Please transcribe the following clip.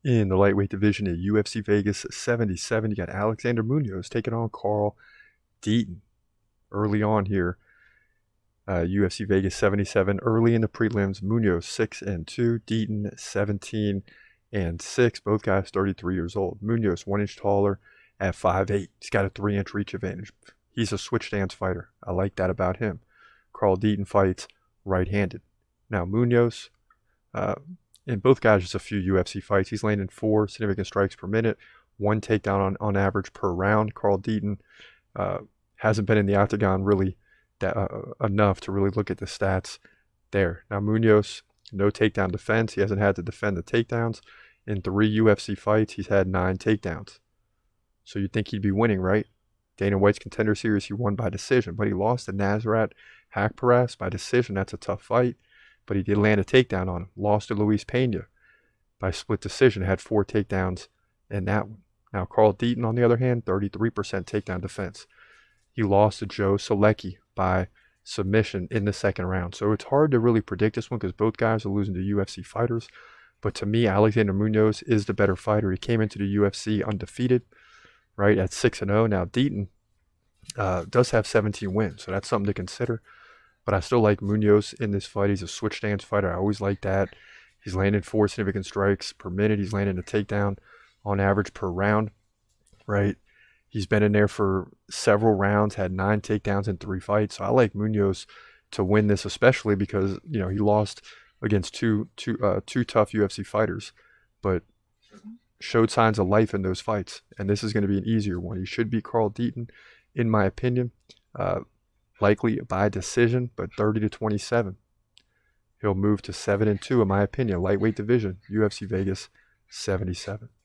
In the lightweight division at UFC Vegas 77, you got Alexander Munoz taking on Carl Deaton. Early on here, UFC Vegas 77, early in the prelims, Munoz 6-2, Deaton 17-6. Both guys 33 years old. Munoz 1 inch taller at 5'8". He's got a 3-inch reach advantage. He's a switch stance fighter. I like that about him. Carl Deaton fights right-handed. Now Munoz, in both guys, just a few UFC fights. He's landing 4 significant strikes per minute, 1 takedown on average per round. Carl Deaton hasn't been in the octagon really enough to really look at the stats there. Now Munoz, no takedown defense. He hasn't had to defend the takedowns. In 3 UFC fights, he's had 9 takedowns. So you'd think he'd be winning, right? Dana White's Contender Series, he won by decision, but he lost to Nasrat Haqparast by decision. That's a tough fight, but he did land a takedown on him. Lost to Luis Pena by split decision, had 4 takedowns in that one. Now Carl Deaton, on the other hand, 33% takedown defense. He lost to Joe Solecki by submission in the second round. So it's hard to really predict this one because both guys are losing to UFC fighters. But to me, Alexander Munoz is the better fighter. He came into the UFC undefeated, right, at 6-0. Now Deaton does have 17 wins, so that's something to consider. But I still like Munoz in this fight. He's a switch stance fighter. I always like that. He's landed 4 significant strikes per minute. He's landed a takedown on average per round, right? He's been in there for several rounds, had 9 takedowns in 3 fights. So I like Munoz to win this, especially because, you know, he lost against two tough UFC fighters, but showed signs of life in those fights. And this is going to be an easier one. He should beat Carl Deaton, in my opinion, likely by decision, but 30-27. He'll move to 7-2, in my opinion, lightweight division, UFC Vegas 77.